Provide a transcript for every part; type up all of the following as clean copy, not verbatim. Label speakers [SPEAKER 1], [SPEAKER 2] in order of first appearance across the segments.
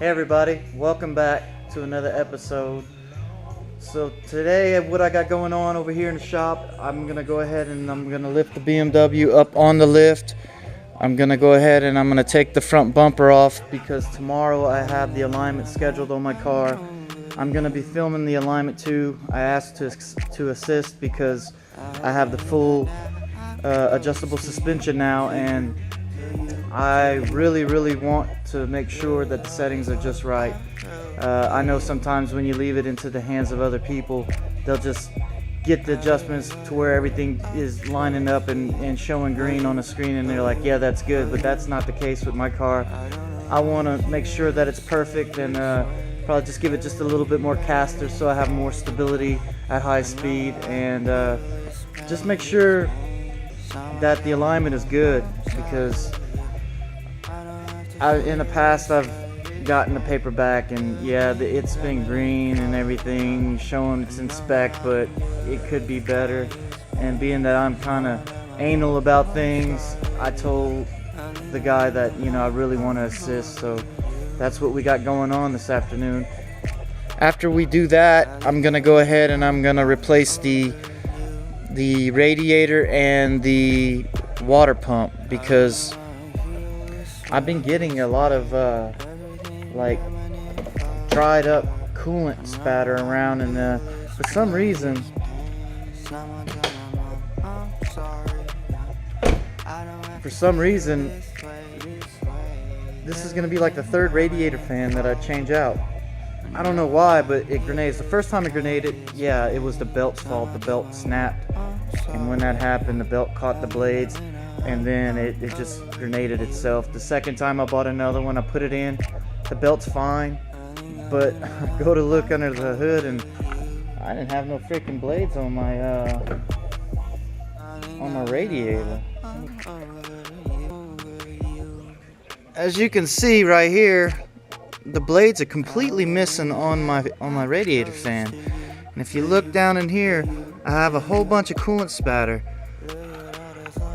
[SPEAKER 1] Hey everybody, welcome back to another episode. So today what I got going on over here in the shop, I'm gonna go ahead and I'm gonna lift the BMW up on the lift. I'm gonna go ahead and I'm gonna take the front bumper off because tomorrow I have the alignment scheduled on my car. I'm gonna be filming the alignment too. I asked to assist because I have the full adjustable suspension now, and I really want to make sure that the settings are just right. I know sometimes when you leave it into the hands of other people, they'll just get the adjustments to where everything is lining up and showing green on the screen, and they're like, yeah, that's good, but that's not the case with my car. I want to make sure that it's perfect, and probably just give it just a little bit more caster so I have more stability at high speed, and just make sure that the alignment is good, because in the past I've gotten the paper back and yeah, it's been green and everything showing it's in spec, but it could be better. And being that I'm kind of anal about things, I told the guy that, you know, I really want to assist, so that's what we got going on this afternoon. After we do that, I'm gonna go ahead and I'm gonna replace the radiator and the water pump, because I've been getting a lot of like dried up coolant spatter around, and for some reason this is going to be like the third radiator fan that I change out. I don't know why, but it grenades. The first time it grenaded, yeah, it was the belt's fault. The belt snapped, and when that happened, the belt caught the blades, and then it just grenaded itself. The second time I bought another one, I put it in, the belt's fine, but I go to look under the hood and I didn't have no freaking blades on my radiator. As you can see right here, the blades are completely missing on my radiator fan. And if you look down in here, I have a whole bunch of coolant spatter.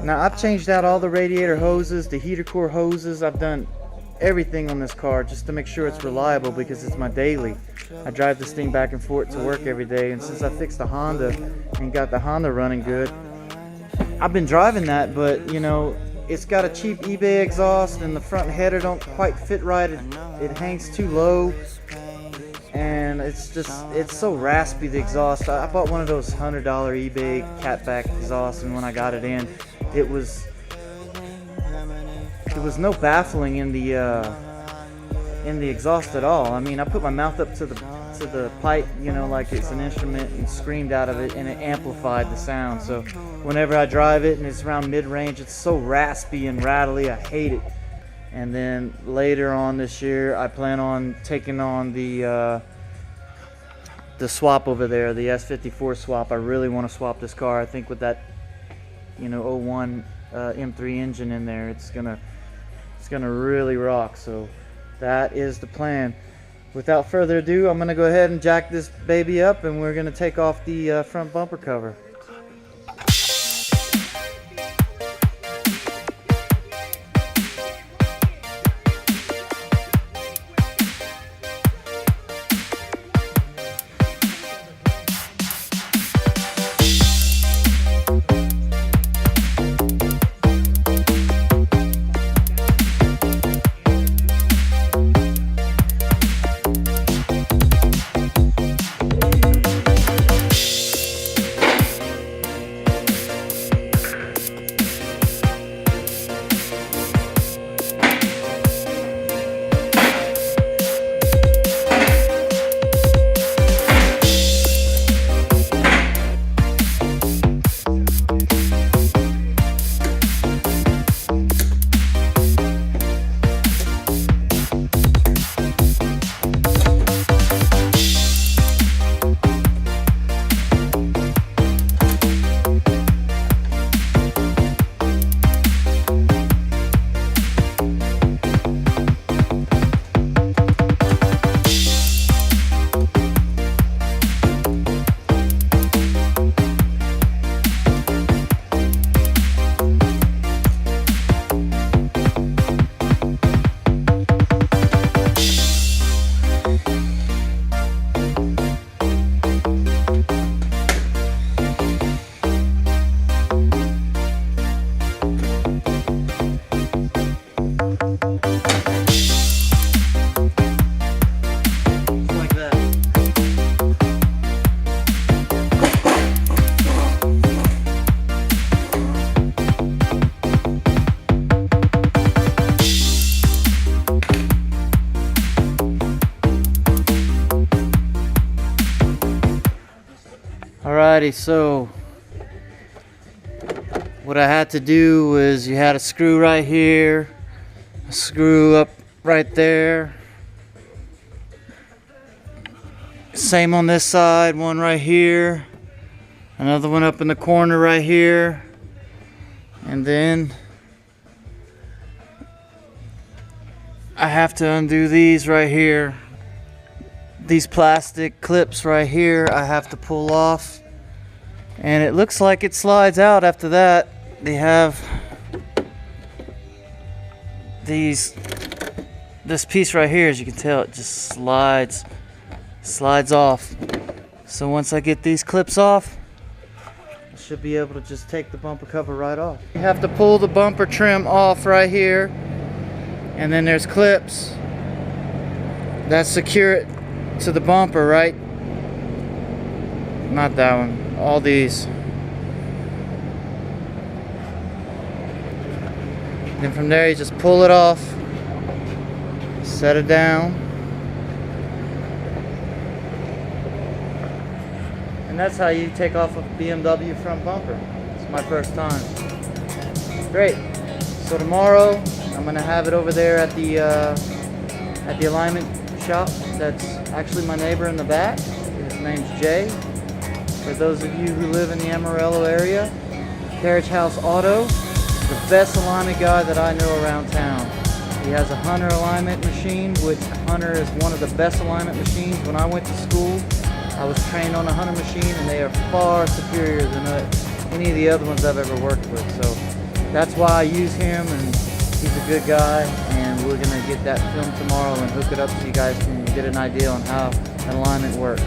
[SPEAKER 1] Now I've changed out all the radiator hoses, the heater core hoses. I've done everything on this car just to make sure it's reliable, because it's my daily. I drive this thing back and forth to work every day, and since I fixed the Honda and got the Honda running good, I've been driving that. But you know, it's got a cheap eBay exhaust, and the front header don't quite fit right. It hangs too low, and it's so raspy, the exhaust. I bought one of those $100 eBay catback exhausts, and when I got it in, it was no baffling in the exhaust at all. I mean, I put my mouth up to the pipe, you know, like it's an instrument, and screamed out of it, and it amplified the sound. So whenever I drive it and it's around mid-range, it's so raspy and rattly, I hate it. And then later on this year, I plan on taking on the swap over there, the S54 swap. I really want to swap this car. I think with that, you know, 01 M3 engine in there, it's gonna really rock. So that is the plan. Without further ado, I'm gonna go ahead and jack this baby up, and we're gonna take off the front bumper cover. Alrighty, so what I had to do was you had a screw right here, a screw up right there. Same on this side, one right here, another one up in the corner right here, and then I have to undo these right here. These plastic clips right here I have to pull off, and it looks like it slides out after that. They have this piece right here, as you can tell, it just slides off. So once I get these clips off, I should be able to just take the bumper cover right off. You have to pull the bumper trim off right here, and then there's clips that secure it to the bumper, right? Not that one, all these. Then from there you just pull it off, set it down, and that's how you take off a BMW front bumper. It's my first time. Great. So tomorrow I'm gonna have it over there at the alignment shop. That's actually my neighbor in the back. His name's Jay. For those of you who live in the Amarillo area, Carriage House Auto, the best alignment guy that I know around town. He has a Hunter alignment machine, which Hunter is one of the best alignment machines. When I went to school, I was trained on a Hunter machine, and they are far superior than any of the other ones I've ever worked with. So that's why I use him, and he's a good guy, and we're gonna get that filmed tomorrow and hook it up so you guys can get an idea on how an alignment works.